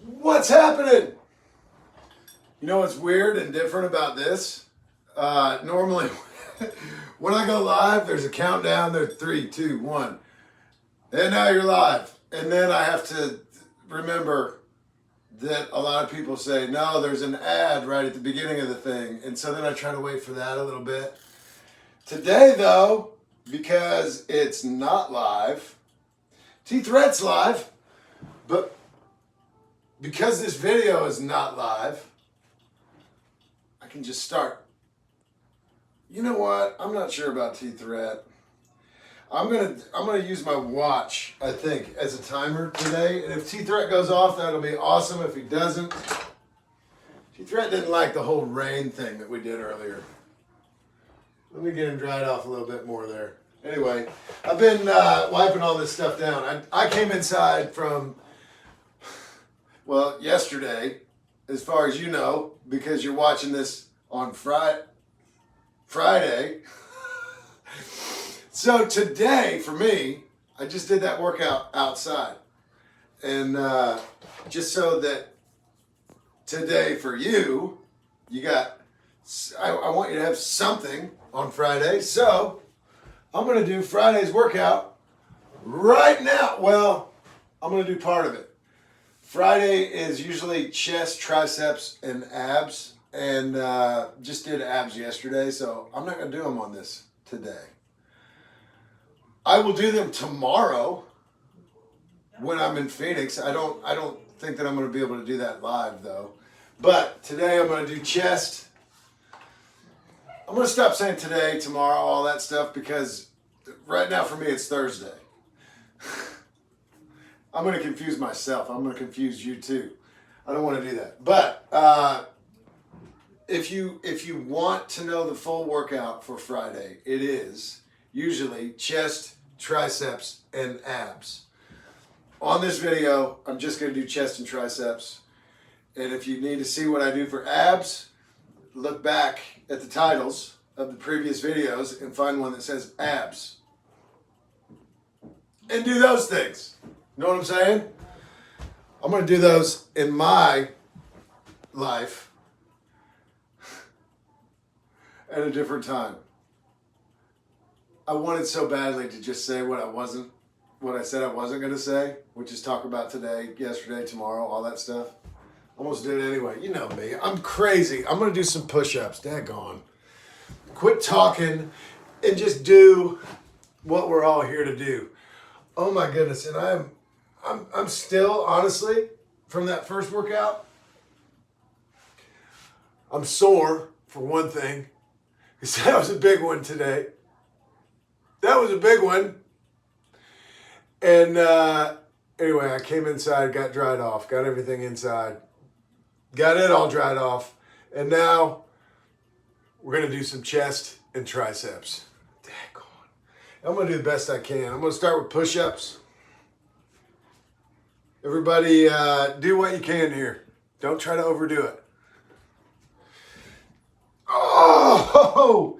What's happening? You know what's weird and different about this? Normally, when I go live, there's a countdown. There's 3, 2, 1. And now you're live. And then I have to remember that a lot of people say, no, there's an ad right at the beginning of the thing. And so then I try to wait for that a little bit. Today, though, because it's not live, T-Threat's live, but because this video is not live, I can just start. You know what? I'm not sure about T-Threat. I'm gonna use my watch, I think, as a timer today. And if T-Threat goes off, that'll be awesome. If he doesn't, T-Threat didn't like the whole rain thing that we did earlier. Let me get him dried off a little bit more there. Anyway, I've been wiping all this stuff down. I came inside from, well, yesterday, as far as you know, because you're watching this on Friday. So today, for me, I just did that workout outside. And just so that today for you, you got, I want you to have something on Friday. So I'm going to do Friday's workout right now. Well, I'm going to do part of it. Friday is usually chest, triceps, and abs. And just did abs yesterday, so I'm not going to do them on this today. I will do them tomorrow when I'm in Phoenix. I don't think that I'm going to be able to do that live, though. But today I'm going to do chest. I'm going to stop saying today, tomorrow, all that stuff, because right now for me it's Thursday. I'm going to confuse myself. I'm going to confuse you too. I don't want to do that. But if you want to know the full workout for Friday, it is usually chest, triceps, and abs. On this video, I'm just going to do chest and triceps. And if you need to see what I do for abs, look back at the titles of the previous videos and find one that says abs. And do those things. You know what I'm saying? I'm going to do those in my life at a different time. I wanted so badly to just say what I said I wasn't going to say, which is talk about today, yesterday, tomorrow, all that stuff. Almost did it anyway. You know me. I'm crazy. I'm going to do some push-ups. Daggone. Quit talking and just do what we're all here to do. Oh my goodness. And I'm still, honestly, from that first workout, I'm sore for one thing. Because that was a big one today. That was a big one. And anyway, I came inside, got dried off, got everything inside. Got it all dried off. And now we're going to do some chest and triceps. Daggone. I'm going to do the best I can. I'm going to start with push-ups. Everybody do what you can here. Don't try to overdo it. Oh!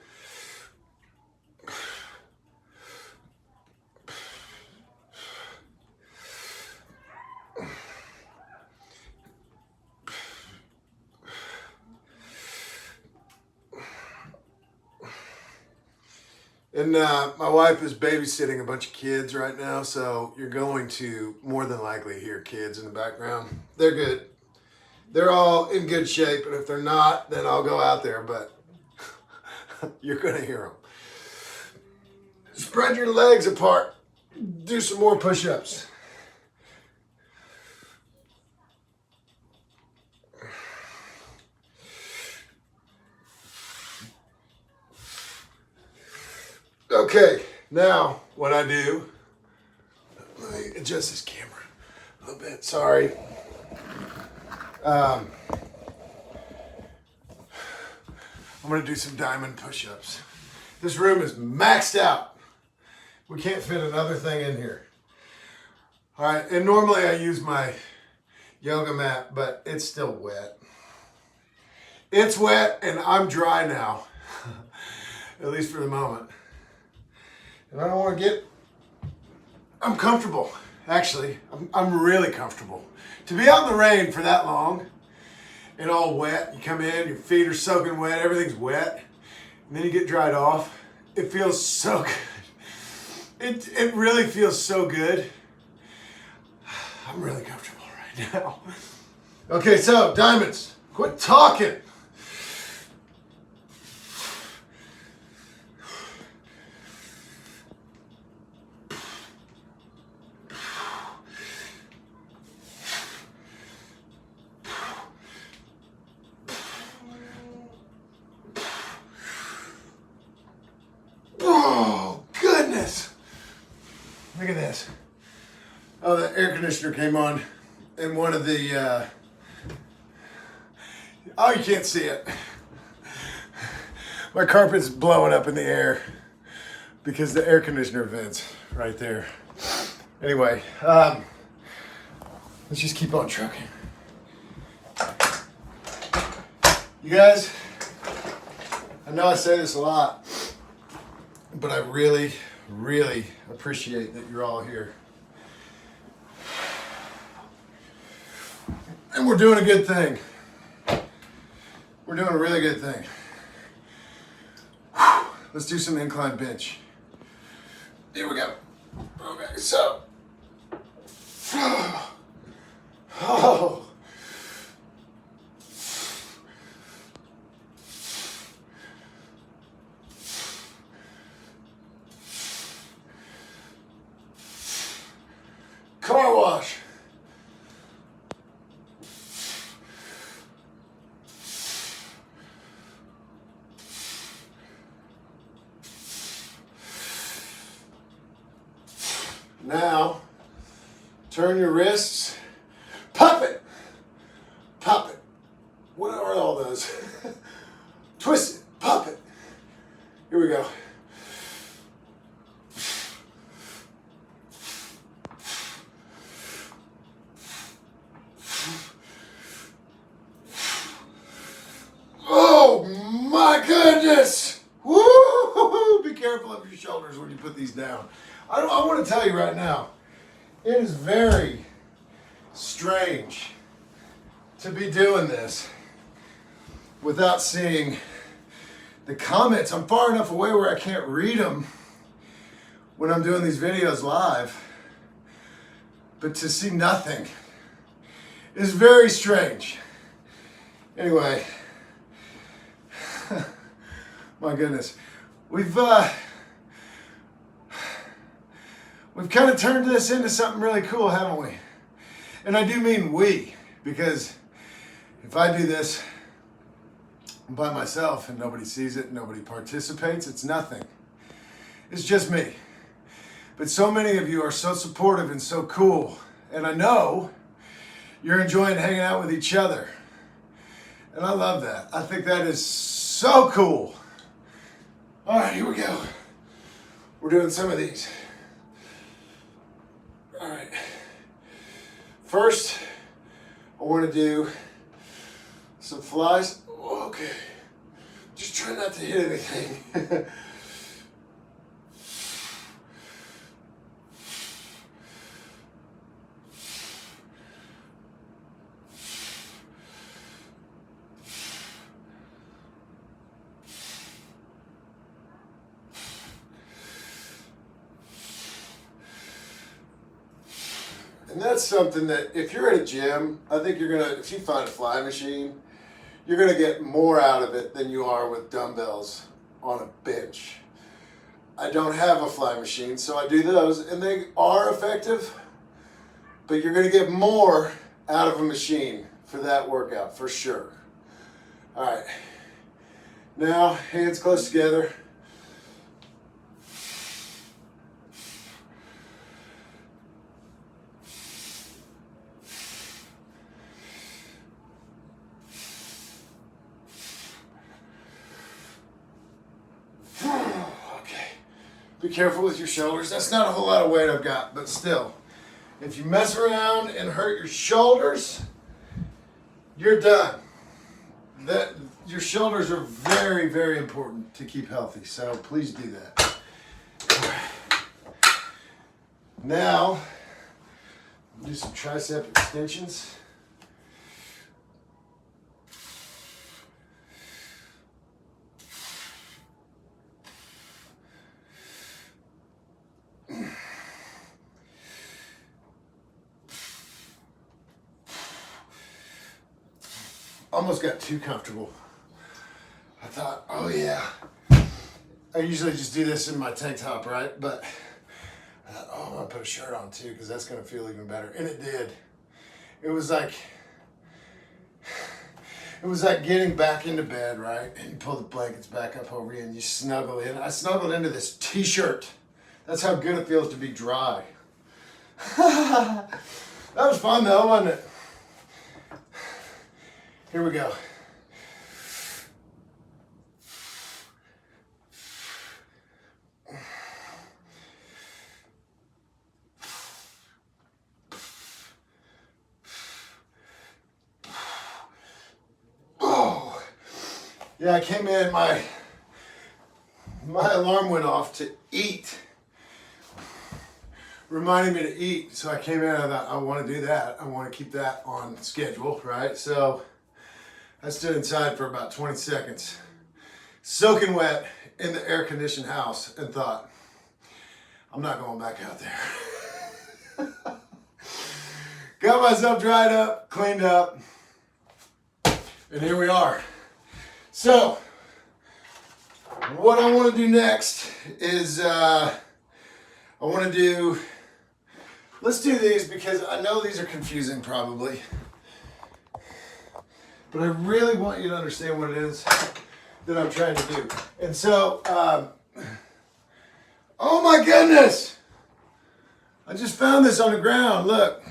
And my wife is babysitting a bunch of kids right now, so you're going to more than likely hear kids in the background. They're good. They're all in good shape, and if they're not, then I'll go out there, but you're going to hear them. Spread your legs apart. Do some more push-ups. Okay, now what I do, let me adjust this camera a little bit, sorry. I'm going to do some diamond push-ups. This room is maxed out. We can't fit another thing in here. All right, and normally I use my yoga mat, but it's still wet. It's wet and I'm dry now, at least for the moment. And I don't want to get, I'm comfortable Actually, I'm really comfortable. To be out in the rain for that long and all wet, you come in, your feet are soaking wet, everything's wet, and then you get dried off. It feels so good. It really feels so good. I'm really comfortable right now. Okay, so diamonds, quit talking. Oh, goodness. Look at this. Oh, the air conditioner came on in one of the, oh, you can't see it. My carpet's blowing up in the air because the air conditioner vents right there. Anyway, let's just keep on trucking. You guys, I know I say this a lot, but I really, really appreciate that you're all here. And we're doing a good thing. We're doing a really good thing. Let's do some incline bench. Here we go. Okay, so. Oh. Car wash. Now, turn your wrists, pop it, pop it. What are all those? Twist it, pop it. Here we go. Oh my goodness! Woo! Be careful of your shoulders when you put these down. I want to tell you right now, it is very strange to be doing this without seeing the comments. I'm far enough away where I can't read them when I'm doing these videos live, but to see nothing is very strange. Anyway, my goodness, we've kind of turned this into something really cool, haven't we? And I do mean we, because if I do this by myself and nobody sees it, nobody participates, it's nothing. It's just me. But so many of you are so supportive and so cool. And I know you're enjoying hanging out with each other. And I love that. I think that is so cool. All right, here we go. We're doing some of these. All right. First, I want to do some flies. Okay. Just try not to hit anything. And that's something that if you're at a gym, I think you're gonna, if you find a fly machine, you're gonna get more out of it than you are with dumbbells on a bench. I don't have a fly machine, so I do those, and they are effective, but you're gonna get more out of a machine for that workout, for sure. All right, now hands close together. Be careful with your shoulders. That's not a whole lot of weight I've got, but still, if you mess around and hurt your shoulders, you're done. Your shoulders are very, very important to keep healthy, so please do that. Now, Do some tricep extensions. Almost got too comfortable. I thought, oh yeah. I usually just do this in my tank top, right? But I thought, oh, I'm gonna put a shirt on too, because that's gonna feel even better. And it did. It was like getting back into bed, right? And you pull the blankets back up over you and you snuggle in. I snuggled into this t-shirt. That's how good it feels to be dry. That was fun though, wasn't it? Here we go. Oh, yeah, I came in, my alarm went off to eat. Reminding me to eat. So I came in and I thought, I want to do that. I want to keep that on schedule, right? So I stood inside for about 20 seconds, soaking wet in the air-conditioned house, and thought, I'm not going back out there. Got myself dried up, cleaned up, and here we are. So, what I want to do next is, let's do these because I know these are confusing probably. But I really want you to understand what it is that I'm trying to do. And so, oh my goodness! I just found this on the ground, look.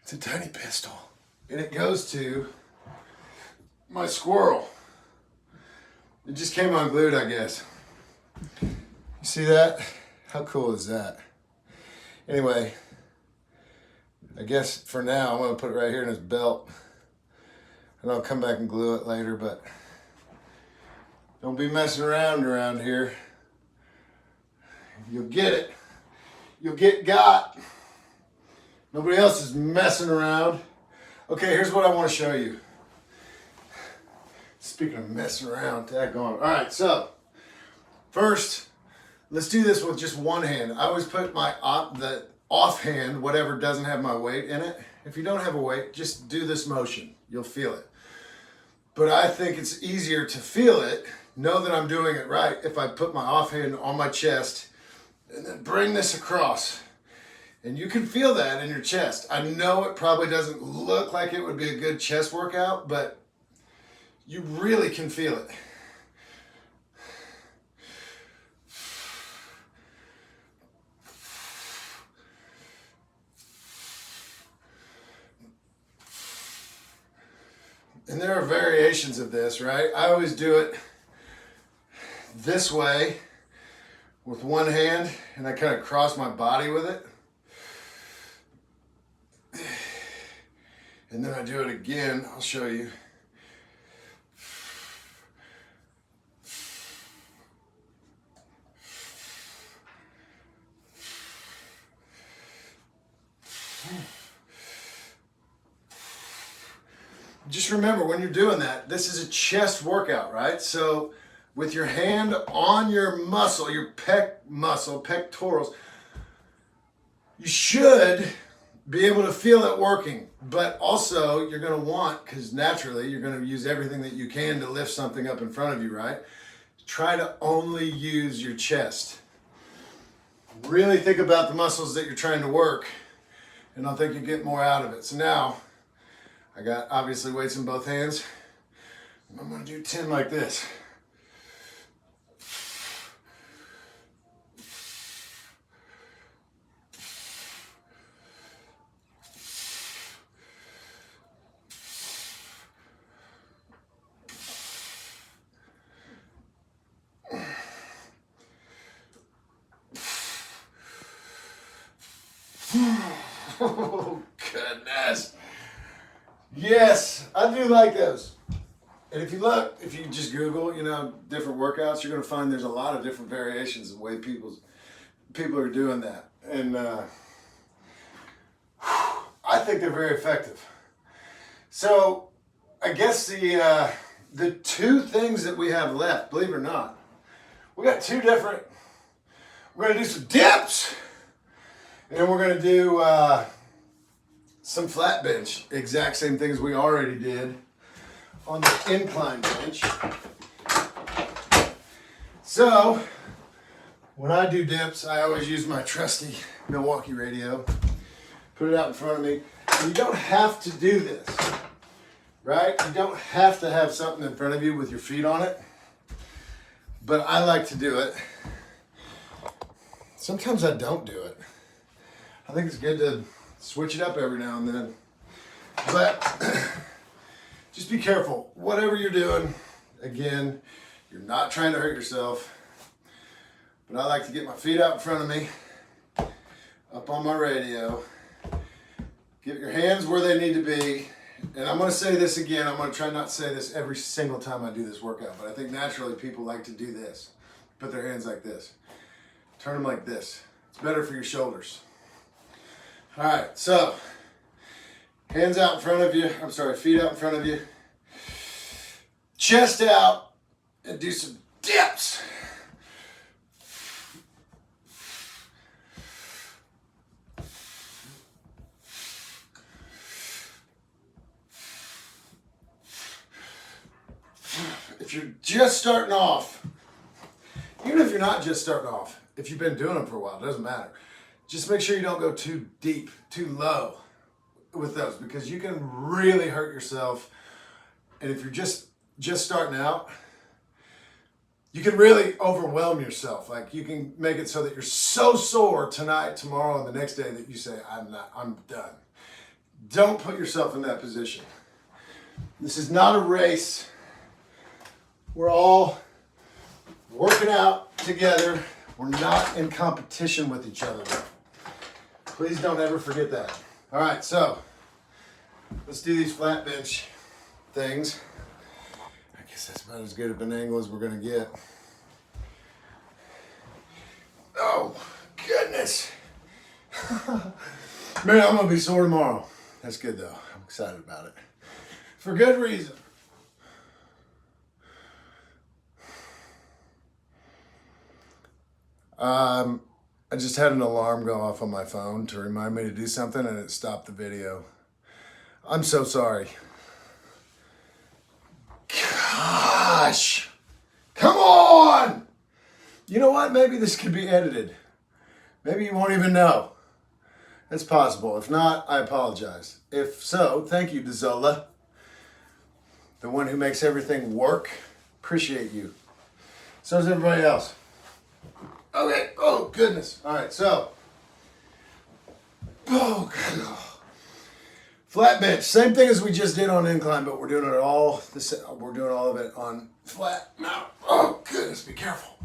It's a tiny pistol. And it goes to my squirrel. It just came unglued, I guess. You see that? How cool is that? Anyway, I guess for now, I'm gonna put it right here in his belt. And I'll come back and glue it later, but don't be messing around here. You'll get it. You'll get got. Nobody else is messing around. Okay, here's what I want to show you. Speaking of messing around, tag on. All right, so first, let's do this with just one hand. I always put my the offhand, whatever doesn't have my weight in it. If you don't have a weight, just do this motion. You'll feel it. But I think it's easier to feel it, know that I'm doing it right, if I put my offhand on my chest and then bring this across. And you can feel that in your chest. I know it probably doesn't look like it would be a good chest workout, but you really can feel it. And there are variations of this, right? I always do it this way with one hand, and I kind of cross my body with it. And then I do it again. I'll show you. Just remember, when you're doing that, this is a chest workout, right? So with your hand on your muscle, your pec muscle, pectorals, you should be able to feel it working. But also, you're going to want, because naturally, you're going to use everything that you can to lift something up in front of you, right? Try to only use your chest. Really think about the muscles that you're trying to work, and I think you get more out of it. So now, I got obviously weights in both hands. I'm going to do 10 like this. Oh, goodness. Yes, I do like those. And if you look, if you just Google, different workouts, you're going to find there's a lot of different variations of the way people are doing that. And I think they're very effective. So I guess the two things that we have left, believe it or not, we got two different, we're going to do some dips, and we're going to do some flat bench, exact same things we already did on the incline bench. So when I do dips, I always use my trusty Milwaukee radio, put it out in front of me. And you don't have to do this, right? You don't have to have something in front of you with your feet on it, but I like to do it. Sometimes I don't do it. I think it's good to switch it up every now and then. But just be careful. Whatever you're doing, again, you're not trying to hurt yourself. But I like to get my feet out in front of me, up on my radio. Get your hands where they need to be. And I'm going to say this again. I'm going to try not to say this every single time I do this workout. But I think naturally people like to do this. Put their hands like this. Turn them like this. It's better for your shoulders. All right, so hands out in front of you. I'm sorry, feet out in front of you. Chest out and do some dips. If you're just starting off, even if you're not just starting off, if you've been doing them for a while, it doesn't matter. Just make sure you don't go too deep, too low with those, because you can really hurt yourself. And if you're just starting out, you can really overwhelm yourself. Like you can make it so that you're so sore tonight, tomorrow, and the next day that you say, I'm done. Don't put yourself in that position. This is not a race. We're all working out together. We're not in competition with each other. Please don't ever forget that. All right, so let's do these flat bench things. I guess that's about as good of an angle as we're gonna get. Oh, goodness. Man, I'm gonna be sore tomorrow. That's good though. I'm excited about it. For good reason. I just had an alarm go off on my phone to remind me to do something, and it stopped the video. I'm so sorry. Gosh, come on! You know what? Maybe this could be edited. Maybe you won't even know. It's possible. If not, I apologize. If so, thank you, Dazola. The one who makes everything work. Appreciate you. So does everybody else. Okay, oh goodness. All right, so. Oh, God. Flat bench, same thing as we just did on incline, but we're doing it all, we're doing all of it on flat. Now, oh goodness, be careful.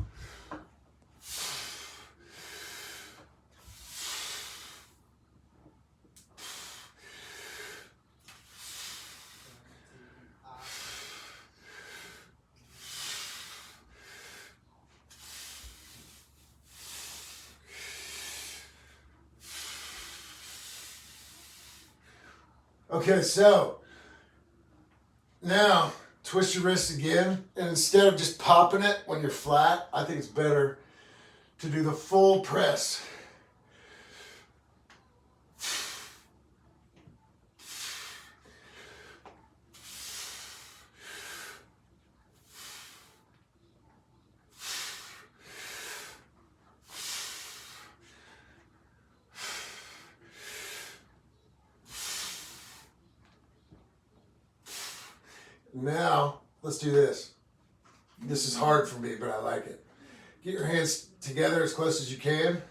Okay, so now twist your wrists again, and instead of just popping it when you're flat, I think it's better to do the full press. Now, let's do this. This is hard for me, but I like it. Get your hands together as close as you can.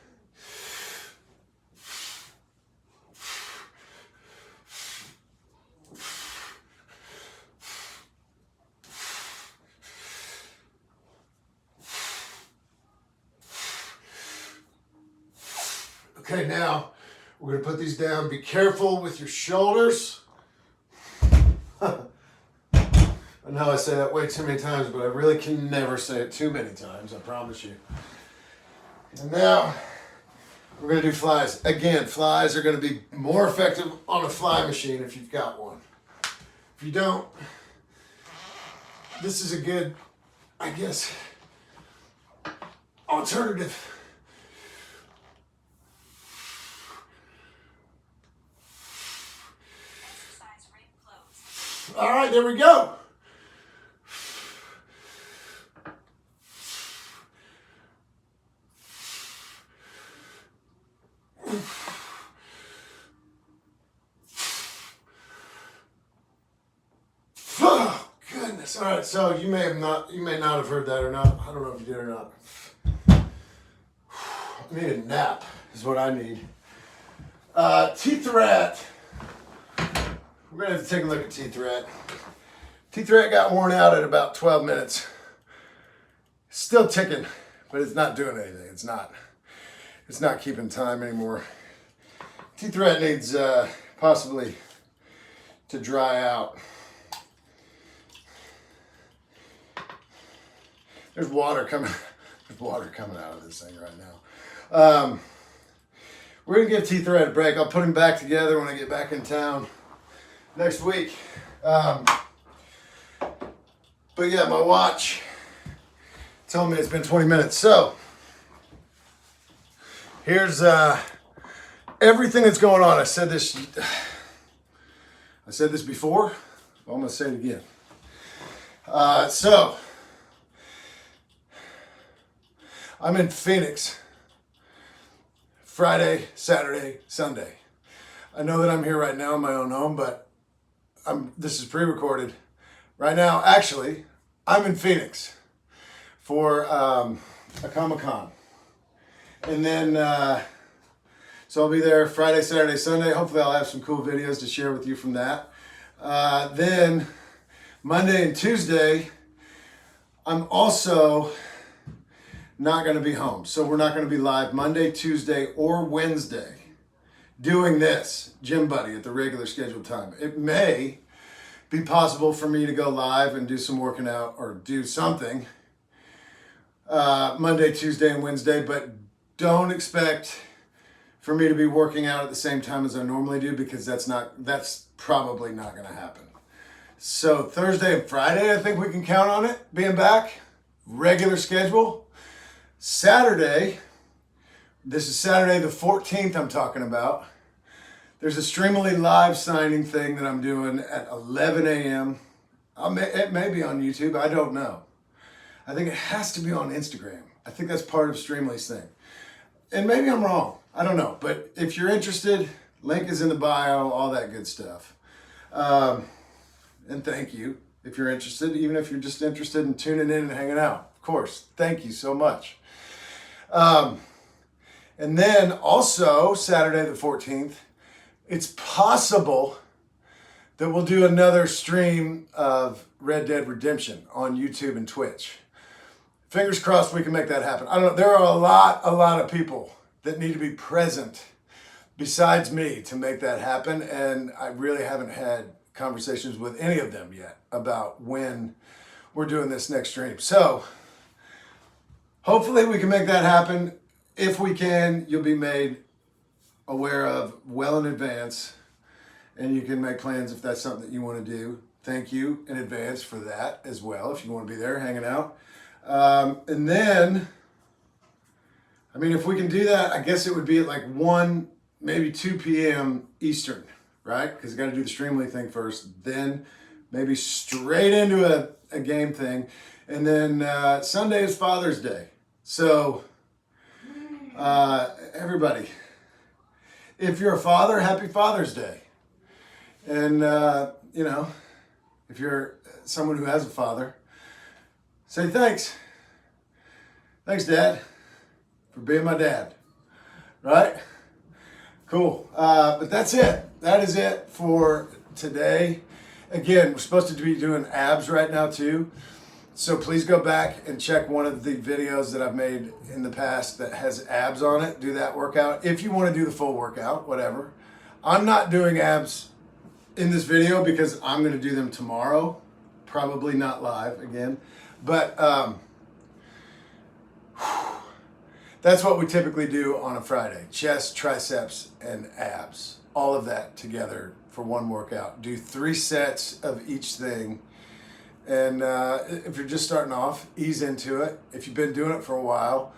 Okay, now we're going to put these down. Be careful with your shoulders. I know I say that way too many times, but I really can never say it too many times, I promise you. And now, We're going to do flies. Again, flies are going to be more effective on a fly machine if you've got one. If you don't, this is a good, I guess, alternative. All right, there we go. Oh, goodness. All right, so you may not have heard that or not. I don't know if you did or not. I need a nap is what I need. T-Threat. We're going to have to take a look at T-Threat. T-Threat got worn out at about 12 minutes. Still ticking, but it's not doing anything. It's not keeping time anymore. T-Threat needs possibly to dry out. There's water coming out of this thing right now. We're going to give T-Threat a break. I'll put him back together when I get back in town next week. But yeah, my watch told me it's been 20 minutes. So here's everything that's going on. I said this before. I'm going to say it again. So I'm in Phoenix Friday, Saturday, Sunday. I know that I'm here right now in my own home, but this is pre-recorded. Right now, actually, I'm in Phoenix for a Comic-Con. And then, so I'll be there Friday, Saturday, Sunday. Hopefully I'll have some cool videos to share with you from that. Then Monday and Tuesday, I'm also not going to be home. So we're not going to be live Monday, Tuesday, or Wednesday doing this Gym Buddy at the regular scheduled time. It may be possible for me to go live and do some working out or do something Monday, Tuesday, and Wednesday, but don't expect for me to be working out at the same time as I normally do, because that's probably not going to happen. So Thursday and Friday, I think we can count on it being back, regular schedule. Saturday, this is Saturday the 14th I'm talking about. There's a Streamily live signing thing that I'm doing at 11 a.m. It may be on YouTube, I don't know. I think it has to be on Instagram. I think that's part of Streamly's thing. And maybe I'm wrong, I don't know. But if you're interested, link is in the bio, all that good stuff. And thank you if you're interested, even if you're just interested in tuning in and hanging out. Of course, thank you so much. And then also Saturday the 14th, it's possible that we'll do another stream of Red Dead Redemption on YouTube and Twitch. Fingers crossed we can make that happen. I don't know, there are a lot of people that need to be present besides me to make that happen, and I really haven't had conversations with any of them yet about when we're doing this next stream. So hopefully we can make that happen. If we can, you'll be made aware of well in advance, and you can make plans if that's something that you want to do. Thank you in advance for that as well, if you want to be there hanging out. And then, I mean, if we can do that, I guess it would be at like 1, maybe 2 p.m. Eastern, right? Because I got to do the Streamly thing first, then maybe straight into a game thing. And then Sunday is Father's Day. So everybody, if you're a father, happy Father's Day. And, you know, if you're someone who has a father, say thanks. Thanks, Dad, for being my dad. Right? Cool. But that's it. That is it for today. Again, we're supposed to be doing abs right now too. So please go back and check one of the videos that I've made in the past that has abs on it. Do that workout. If you want to do the full workout, whatever. I'm not doing abs in this video because I'm going to do them tomorrow. Probably not live again. But that's what we typically do on a Friday. Chest, triceps, and abs. All of that together for one workout. Do 3 sets of each thing. And if you're just starting off, ease into it. If you've been doing it for a while,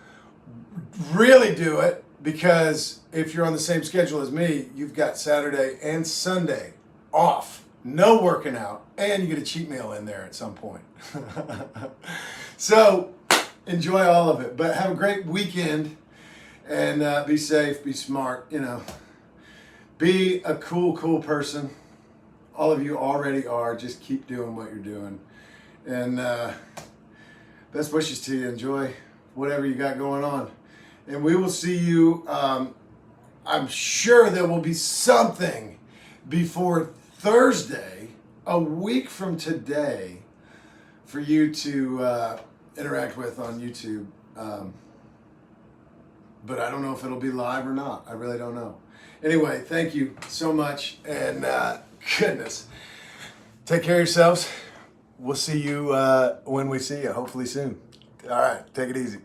really do it, because if you're on the same schedule as me, you've got Saturday and Sunday off. No working out, and you get a cheat meal in there at some point. So enjoy all of it, but have a great weekend, and be safe, be smart, you know. Be a cool person. All of you already are. Just keep doing what you're doing. And best wishes to you. Enjoy whatever you got going on. And we will see you. I'm sure there will be something before Thursday, a week from today, for you to interact with on YouTube. But I don't know if it'll be live or not. I really don't know. Anyway, thank you so much. And goodness, take care of yourselves. We'll see you when we see you, hopefully soon. All right, take it easy.